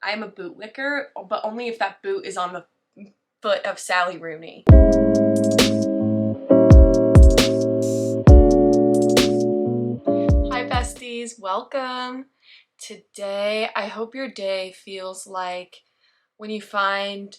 I'm a bootlicker, but only if that boot is on the foot of Sally Rooney. Hi besties, welcome. Today, I hope your day feels like when you find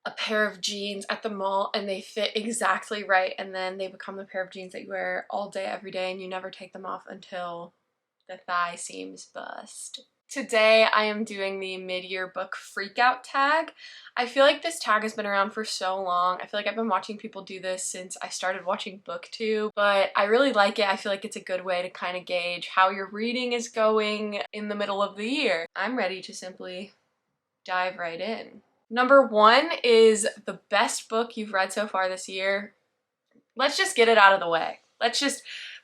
a pair of jeans at the mall and they fit exactly right, and then they become the pair of jeans that you wear all day, every day, and you never take them off until the thigh seams bust. Today I am doing the mid-year book freakout tag. I feel like this tag has been around for so long. I feel like I've been watching people do this since I started watching BookTube, but I really like it. I feel like it's a good way to kind of gauge how your reading is going in the middle of the year. I'm ready to simply dive right in. Number 1 is the best book you've read so far this year. Let's just get it out of the way.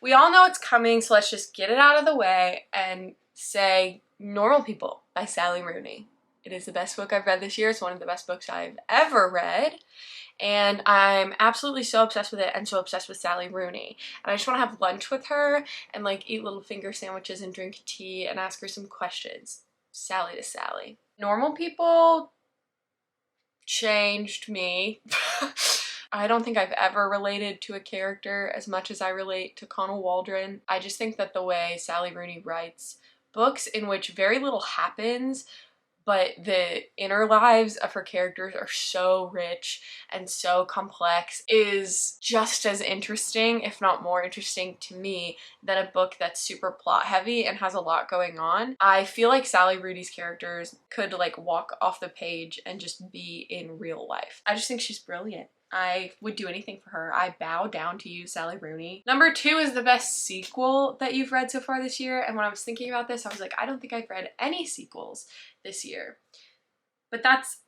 We all know it's coming, so let's just get it out of the way and say Normal People by Sally Rooney. It is the best book I've read this year. It's one of the best books I've ever read. And I'm absolutely so obsessed with it and so obsessed with Sally Rooney. And I just want to have lunch with her and like eat little finger sandwiches and drink tea and ask her some questions. Sally to Sally. Normal People changed me. I don't think I've ever related to a character as much as I relate to Connell Waldron. I just think that the way Sally Rooney writes books in which very little happens, but the inner lives of her characters are so rich and so complex is just as interesting, if not more interesting to me, than a book that's super plot heavy and has a lot going on. I feel like Sally Rooney's characters could like walk off the page and just be in real life. I just think she's brilliant. I would do anything for her. I bow down to you, Sally Rooney. Number 2 is the best sequel that you've read so far this year. And when I was thinking about this, I was like, I don't think I've read any sequels this year. But that's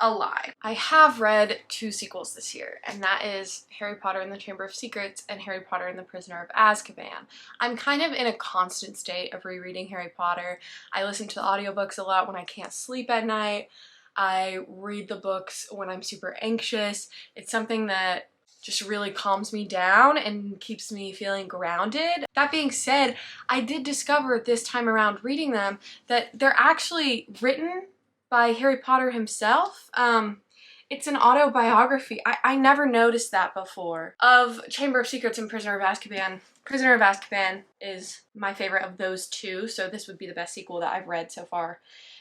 a lie. I have read 2 sequels this year, and that is Harry Potter and the Chamber of Secrets and Harry Potter and the Prisoner of Azkaban. I'm kind of in a constant state of rereading Harry Potter. I listen to the audiobooks a lot when I can't sleep at night. I read the books when I'm super anxious. It's something that just really calms me down and keeps me feeling grounded. That being said, I did discover this time around reading them that they're actually written by Harry Potter himself. It's an autobiography. I never noticed that before. Of Chamber of Secrets and Prisoner of Azkaban. Prisoner of Azkaban is my favorite of those 2, so this would be the best sequel that I've read so far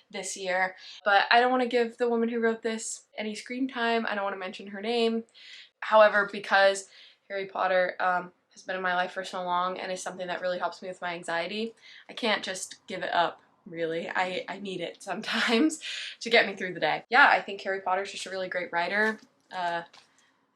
this year. But I don't want to give the woman who wrote this any screen time. I don't want to mention her name. However, because Harry Potter has been in my life for so long and is something that really helps me with my anxiety, I can't just give it up, really. I need it sometimes to get me through the day. Yeah, I think Harry Potter's just a really great writer.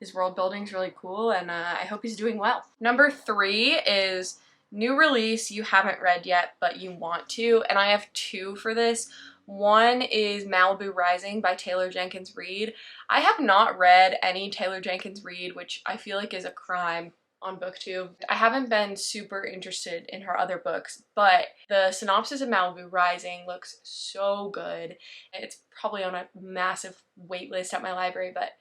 His world building's really cool, and I hope he's doing well. Number 3 is new release you haven't read yet, but you want to, and I have 2 for this. 1 is Malibu Rising by Taylor Jenkins Reid. I have not read any Taylor Jenkins Reid, which I feel like is a crime on BookTube. I haven't been super interested in her other books, but the synopsis of Malibu Rising looks so good. It's probably on a massive wait list at my library, but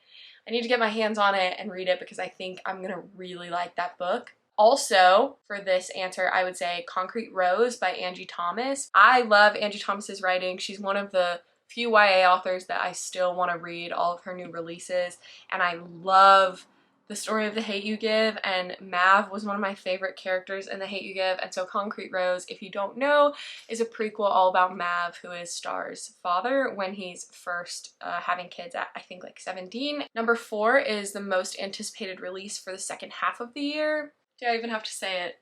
I need to get my hands on it and read it because I think I'm gonna really like that book. Also, for this answer, I would say Concrete Rose by Angie Thomas. I love Angie Thomas's writing. She's one of the few YA authors that I still want to read all of her new releases, and I love The Story of the Hate You Give, and Mav was one of my favorite characters in The Hate You Give, and so Concrete Rose, if you don't know, is a prequel all about Mav, who is Star's father when he's first having kids at, I think, like 17. Number 4 is the most anticipated release for the second half of the year. Do I even have to say it?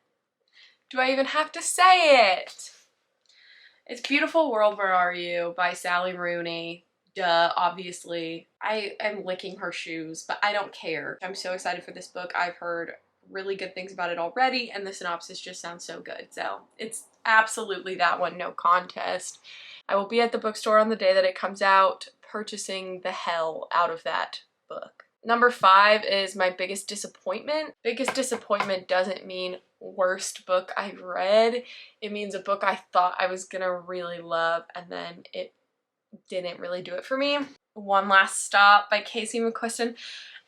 Do I even have to say it? It's Beautiful World, Where Are You by Sally Rooney. Duh, obviously. I am licking her shoes, but I don't care. I'm so excited for this book. I've heard really good things about it already, and the synopsis just sounds so good. So it's absolutely that one, no contest. I will be at the bookstore on the day that it comes out, purchasing the hell out of that book. Number 5 is my biggest disappointment. Biggest disappointment doesn't mean worst book I've read. It means a book I thought I was gonna really love, and then it didn't really do it for me. One Last Stop by Casey McQuiston.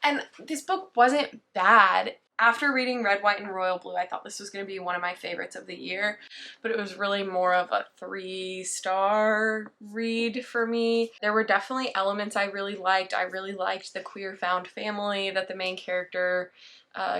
And this book wasn't bad. After reading Red, White, and Royal Blue, I thought this was going to be one of my favorites of the year, but it was really more of a 3-star read for me. There were definitely elements I really liked. I really liked the queer found family that the main character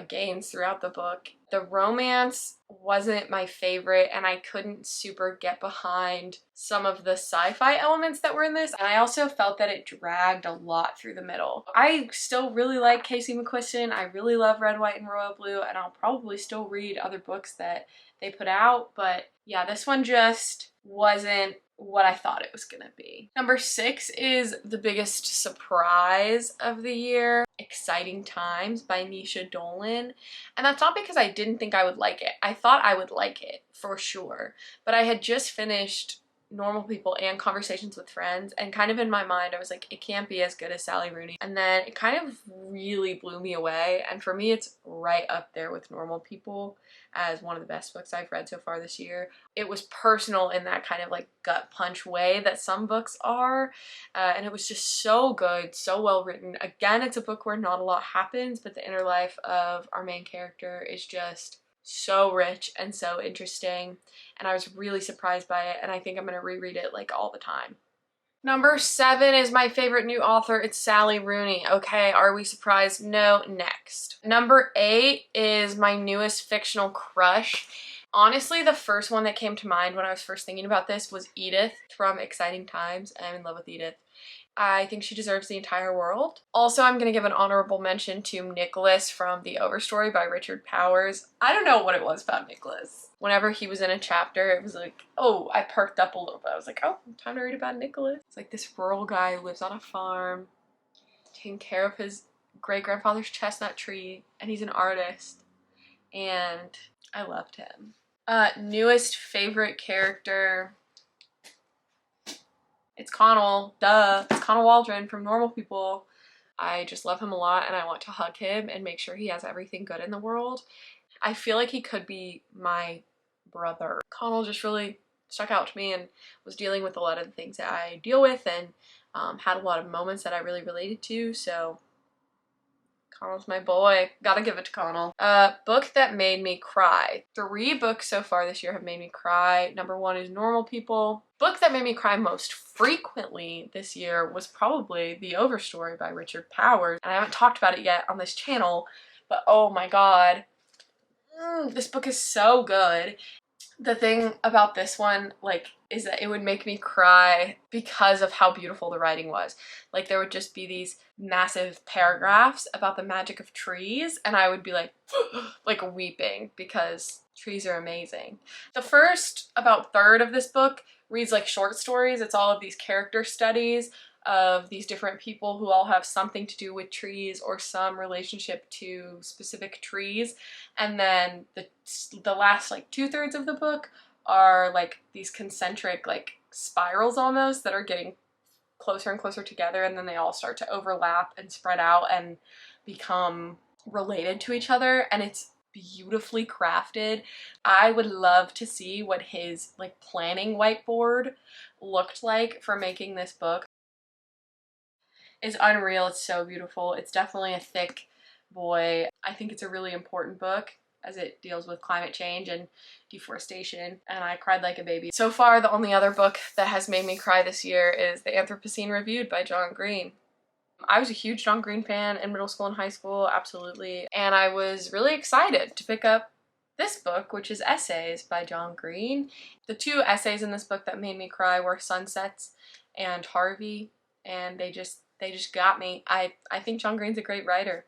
gains throughout the book. The romance wasn't my favorite, and I couldn't super get behind some of the sci-fi elements that were in this, and I also felt that it dragged a lot through the middle. I still really like Casey McQuiston. I really love Red, White, and Royal Blue, and I'll probably still read other books that they put out, but yeah, this one just wasn't what I thought it was gonna be. Number 6 is the biggest surprise of the year, Exciting Times by Nisha Dolan. And that's not because I didn't think I would like it. I thought I would like it for sure, but I had just finished Normal People and Conversations with Friends, and kind of in my mind I was like, it can't be as good as Sally Rooney. And then it kind of really blew me away, and for me it's right up there with Normal People as one of the best books I've read so far this year. It was personal in that kind of like gut punch way that some books are, and it was just so good, so well written. Again, it's a book where not a lot happens, but the inner life of our main character is just so rich and so interesting, and I was really surprised by it, and I think I'm gonna reread it like all the time. Number 7 is my favorite new author. It's Sally Rooney. Okay, are we surprised? No. Next. Number 8 is my newest fictional crush. Honestly, the first one that came to mind when I was first thinking about this was Edith from Exciting Times. I'm in love with Edith. I think she deserves the entire world. Also, I'm going to give an honorable mention to Nicholas from The Overstory by Richard Powers. I don't know what it was about Nicholas. Whenever he was in a chapter, it was like, oh, I perked up a little bit. I was like, oh, time to read about Nicholas. It's like this rural guy who lives on a farm, taking care of his great-grandfather's chestnut tree, and he's an artist, and I loved him. Newest favorite character... It's Connell, duh. It's Connell Waldron from Normal People. I just love him a lot, and I want to hug him and make sure he has everything good in the world. I feel like he could be my brother. Connell just really stuck out to me and was dealing with a lot of the things that I deal with, and had a lot of moments that I really related to, so Connell's my boy. Gotta give it to Connell. Book that made me cry. 3 books so far this year have made me cry. Number 1 is Normal People. Book that made me cry most frequently this year was probably The Overstory by Richard Powers. And I haven't talked about it yet on this channel, but oh my god. This book is so good. The thing about this one, like, is that it would make me cry because of how beautiful the writing was. Like, there would just be these massive paragraphs about the magic of trees, and I would be like, like weeping because trees are amazing. The first about third of this book reads like short stories. It's all of these character studies of these different people who all have something to do with trees or some relationship to specific trees. And then the last like 2/3 of the book are like these concentric like spirals almost that are getting closer and closer together, and then they all start to overlap and spread out and become related to each other, and it's beautifully crafted. I would love to see what his like planning whiteboard looked like for making this book. It's unreal. It's so beautiful. It's definitely a thick boy. I think it's a really important book as it deals with climate change and deforestation, and I cried like a baby. So far, the only other book that has made me cry this year is The Anthropocene Reviewed by John Green. I was a huge John Green fan in middle school and high school, absolutely, and I was really excited to pick up this book, which is Essays by John Green. The 2 essays in this book that made me cry were Sunsets and Harvey, and they just got me. I think John Green's a great writer.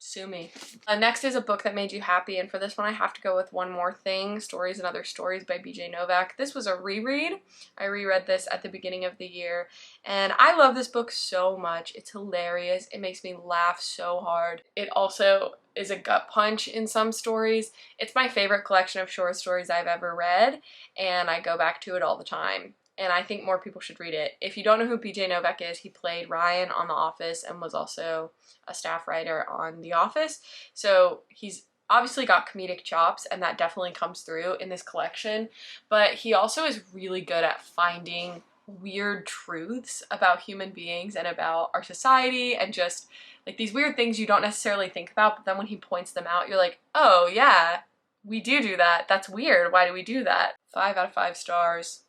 Sue me. Next is a book that made you happy, and for this one I have to go with One More Thing, Stories and Other Stories by BJ Novak. This was a reread. I reread this at the beginning of the year, and I love this book so much. It's hilarious. It makes me laugh so hard. It also is a gut punch in some stories. It's my favorite collection of short stories I've ever read, and I go back to it all the time. And I think more people should read it. If you don't know who BJ Novak is, he played Ryan on The Office and was also a staff writer on The Office. So he's obviously got comedic chops, and that definitely comes through in this collection. But he also is really good at finding weird truths about human beings and about our society, and just like these weird things you don't necessarily think about, but then when he points them out, you're like, oh yeah, we do that. That's weird. Why do we do that? 5 out of 5 stars.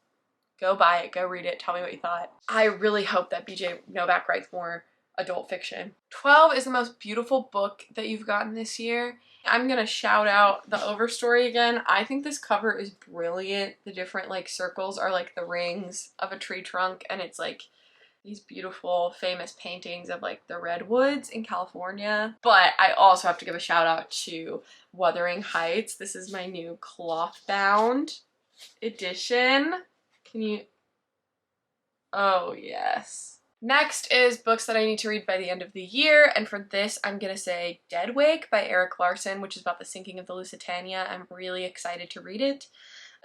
Go buy it. Go read it. Tell me what you thought. I really hope that BJ Novak writes more adult fiction. 12 is the most beautiful book that you've gotten this year. I'm gonna shout out the Overstory again. I think this cover is brilliant. The different like circles are like the rings of a tree trunk, and it's like these beautiful famous paintings of like the redwoods in California. But I also have to give a shout out to Wuthering Heights. This is my new cloth bound edition. Can you? Oh yes. Next is books that I need to read by the end of the year, and for this I'm gonna say Deadwake by Eric Larson, which is about the sinking of the Lusitania. I'm really excited to read it.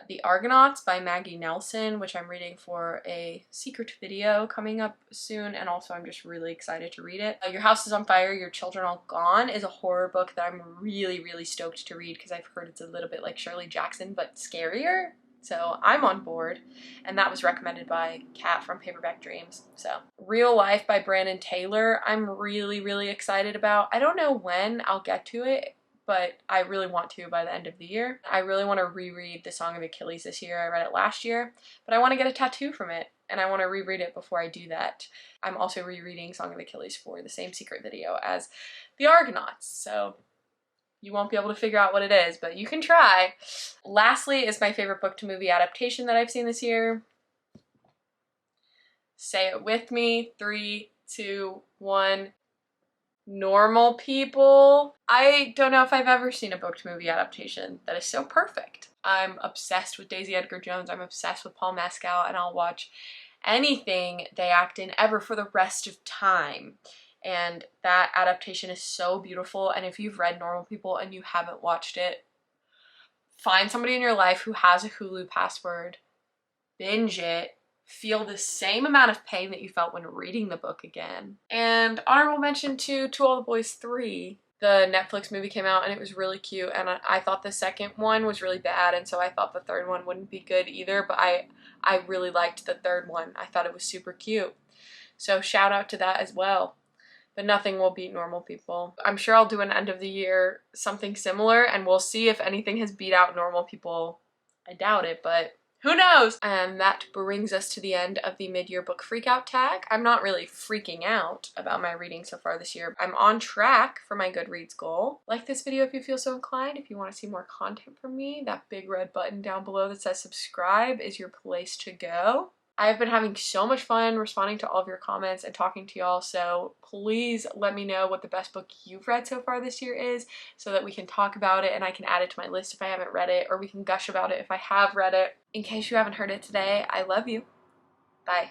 The Argonauts by Maggie Nelson, which I'm reading for a secret video coming up soon, and also I'm just really excited to read it. Your House is on Fire, Your Children All Gone is a horror book that I'm really stoked to read because I've heard it's a little bit like Shirley Jackson but scarier. So I'm on board, and that was recommended by Kat from Paperback Dreams. So Real Life by Brandon Taylor, I'm really excited about. I don't know when I'll get to it, but I really want to by the end of the year. I really want to reread The Song of Achilles this year. I read it last year, but I want to get a tattoo from it, and I want to reread it before I do that. I'm also rereading Song of Achilles for the same secret video as The Argonauts, so you won't be able to figure out what it is, but you can try. Lastly is my favorite book to movie adaptation that I've seen this year. Say it with me. 3, 2, 1. Normal People. I don't know if I've ever seen a book to movie adaptation that is so perfect. I'm obsessed with Daisy Edgar Jones. I'm obsessed with Paul Mescal, and I'll watch anything they act in ever for the rest of time. And that adaptation is so beautiful, and if you've read Normal People and you haven't watched it, find somebody in your life who has a Hulu password, binge it, feel the same amount of pain that you felt when reading the book again. And honorable mention to All the Boys 3. The Netflix movie came out and it was really cute, and I thought the second one was really bad, and so I thought the third one wouldn't be good either, but I really liked the third one. I thought it was super cute. So shout out to that as well. But nothing will beat Normal People. I'm sure I'll do an end of the year something similar, and we'll see if anything has beat out Normal People. I doubt it, but who knows? And that brings us to the end of the mid-year book freakout tag. I'm not really freaking out about my reading so far this year. I'm on track for my Goodreads goal. Like this video if you feel so inclined. If you want to see more content from me, that big red button down below that says subscribe is your place to go. I've been having so much fun responding to all of your comments and talking to y'all, so please let me know what the best book you've read so far this year is so that we can talk about it and I can add it to my list if I haven't read it, or we can gush about it if I have read it. In case you haven't heard it today, I love you. Bye.